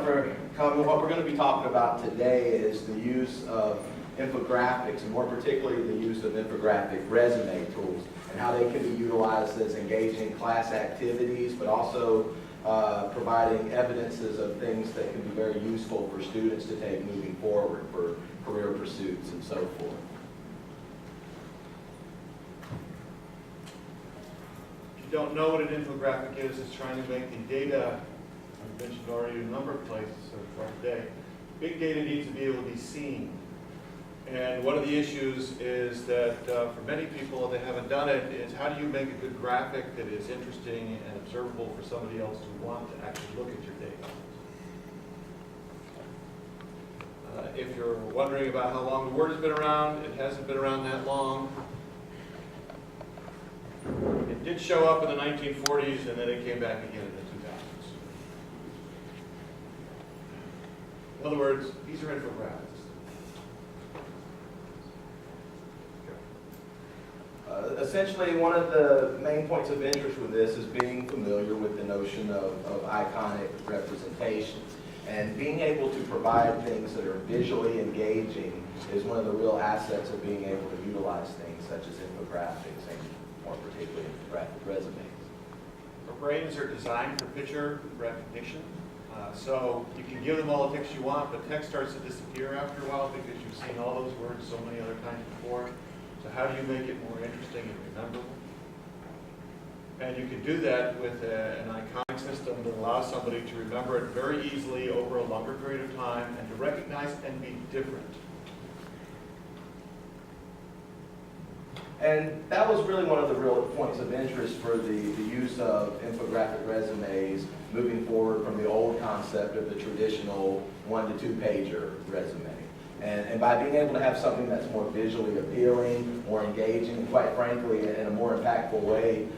for coming. What we're going to be talking about today is the use of infographics, and more particularly the use of infographic resume tools, and how they can be utilized as engaging class activities, but also providing evidences of things that can be very useful for students to take moving forward for career pursuits and so forth. If you don't know what an infographic is, it's trying to make the data, I've mentioned already in a number of places so far today, big data needs to be able to be seen. And one of the issues is that for many people, if they haven't done it, is how do you make a good graphic that is interesting and observable for somebody else to want to actually look at your data. If you're wondering about how long the word has been around, it hasn't been around that long. It did show up in the 1940s, and then it came back again in the 2000s. In other words, these are infographics. Essentially, one of the main points of interest with this is being familiar with the notion of iconic representations. And being able to provide things that are visually engaging is one of the real assets of being able to utilize things such as infographics and more particularly infographic resumes. Our brains are designed for picture recognition. So you can give them all the text you want, but text starts to disappear after a while because you've seen all those words so many other times before. So how do you make it more interesting and memorable? And you can do that with an iconic system that allows somebody to remember it very easily over a longer period of time and to recognize and be different. And that was really one of the real points of interest for the use of infographic resumes moving forward from the old concept of the traditional 1- to 2-pager resume. And by being able to have something that's more visually appealing, more engaging, and quite frankly, in a more impactful way,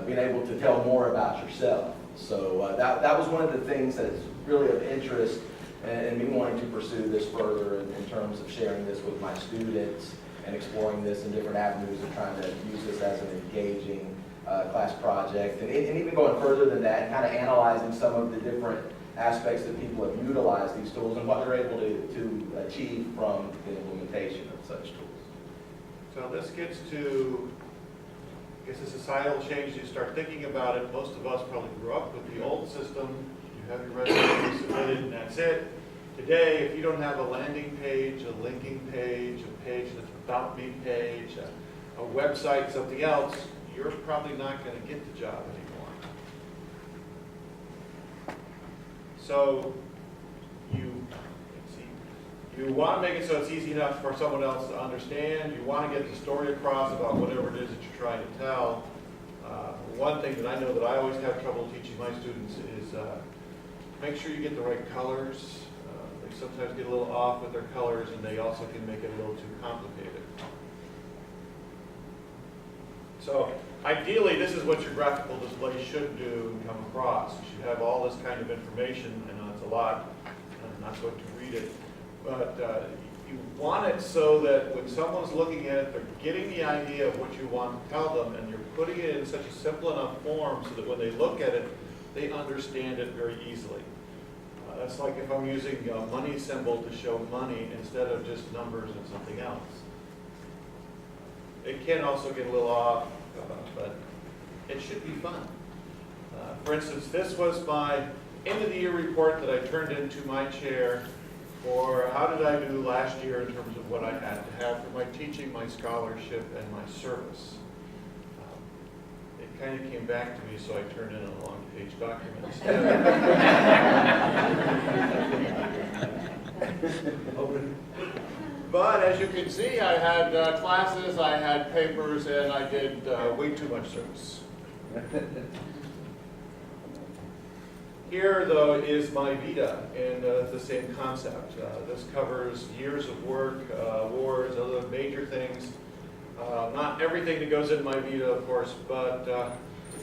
being able to tell more about yourself. So that was one of the things that's really of interest in me wanting to pursue this further in terms of sharing this with my students and exploring this in different avenues and trying to use this as an engaging class project. And even going further than that, and kind of analyzing some of the different aspects that people have utilized these tools and what they're able to achieve from the implementation of such tools. So this gets to, I guess, a societal change. You start thinking about it. Most of us probably grew up with the old system. You have your resume submitted and that's it. Today, if you don't have a landing page, a linking page, a page that's about me page, a website, something else, you're probably not going to get the job anymore. So you want to make it so it's easy enough for someone else to understand. You want to get the story across about whatever it is that you're trying to tell. One thing that I know that I always have trouble teaching my students is make sure you get the right colors. They sometimes get a little off with their colors, and they also can make it a little too complicated. So ideally, this is what your graphical display should do and come across. You should have all this kind of information. I know it's a lot. I'm not going to read it. But you want it so that when someone's looking at it, they're getting the idea of what you want to tell them, and you're putting it in such a simple enough form so that when they look at it, they understand it very easily. That's like if I'm using a money symbol to show money instead of just numbers and something else. It can also get a little off, but it should be fun. For instance, this was my end of the year report that I turned into my chair for how did I do last year in terms of what I had to have for my teaching, my scholarship, and my service. It kind of came back to me, so I turned in a long-page document instead. But as you can see, I had classes, I had papers, and I did way too much service. Here, though, is my vita, and it's the same concept. This covers years of work, awards, other major things. Not everything that goes in my vita, of course, but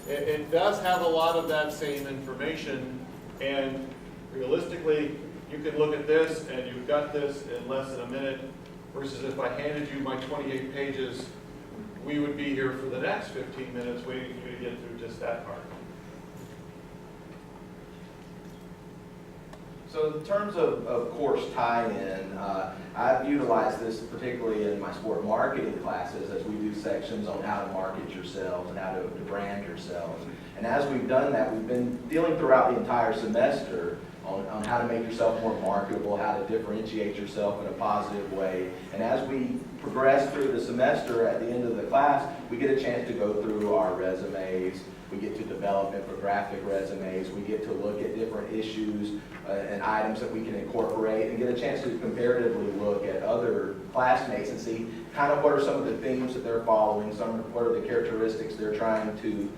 it does have a lot of that same information, and realistically, you can look at this, and you've got this in less than a minute, versus if I handed you my 28 pages, we would be here for the next 15 minutes waiting for you to get through just that part. So in terms of course tie-in, I've utilized this particularly in my sport marketing classes as we do sections on how to market yourselves and how to brand yourselves. And as we've done that, we've been dealing throughout the entire semester on how to make yourself more marketable, how to differentiate yourself in a positive way. And as we progress through the semester, at the end of the class, we get a chance to go through our resumes. We get to develop infographic resumes. We get to look at different issues and items that we can incorporate and get a chance to comparatively look at other classmates and see kind of what are some of the themes that they're following, what are the characteristics they're trying to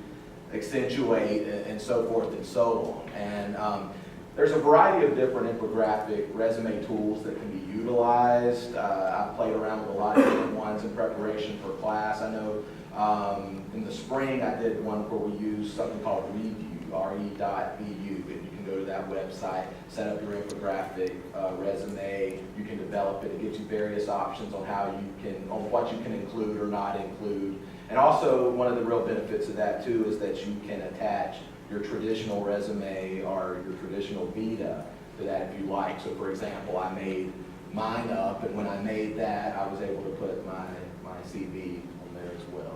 accentuate, and so forth and so on. And there's a variety of different infographic resume tools that can be utilized. I've played around with a lot of different ones in preparation for class. I know in the spring I did one where we used something called Review, re.vu, and you can go to that website, set up your infographic resume, you can develop it. It gives you various options on what you can include or not include. And also one of the real benefits of that too is that you can attach your traditional resume or your traditional vita to that if you like. So for example, I made mine up, and when I made that, I was able to put my CV on there as well.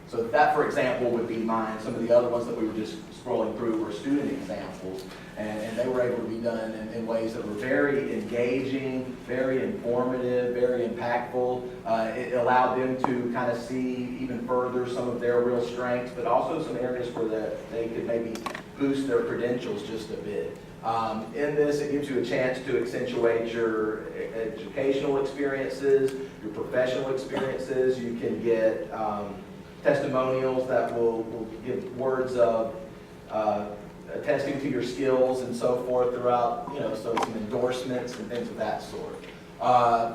So that, for example, would be mine. Some of the other ones that we were just scrolling through were student examples, and they were able to be done in ways that were very engaging, very informative, very impactful. It allowed them to kind of see even further some of their real strengths, but also some areas where they could maybe boost their credentials just a bit. In this, it gives you a chance to accentuate your educational experiences, your professional experiences. You can get testimonials that will give words of attesting to your skills and so forth throughout, so some endorsements and things of that sort.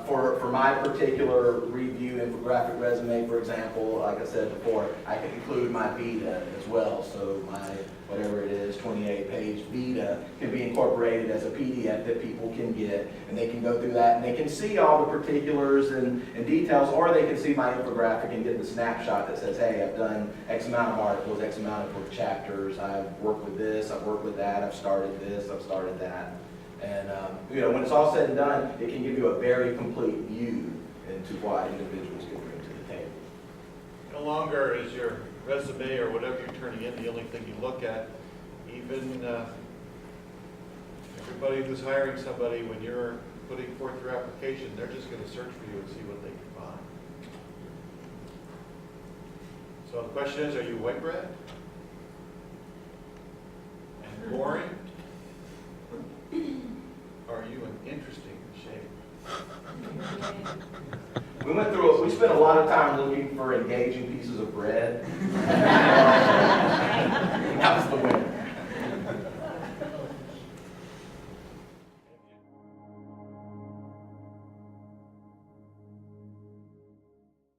For my particular review infographic resume, for example, like I said before, I can include my vita as well. So my, whatever it is, 28-page vita can be incorporated as a PDF that people can get, and they can go through that, and they can see all the particulars and details, or they can see my infographic and get the snapshot that says, hey, I've done X amount of articles, X amount of chapters, I've worked with this, I've worked with that, I've started this, I've started that. And when it's all said and done, it can give you a very complete view into what individuals can bring to the table. No longer is your resume or whatever you're turning in the only thing you look at. Even everybody who's hiring somebody, when you're putting forth your application, they're just going to search for you and see what they can find. So the question is, are you white bread? And boring? Are you an interesting shape? We spent a lot of time looking for engaging pieces of bread. That was the winner.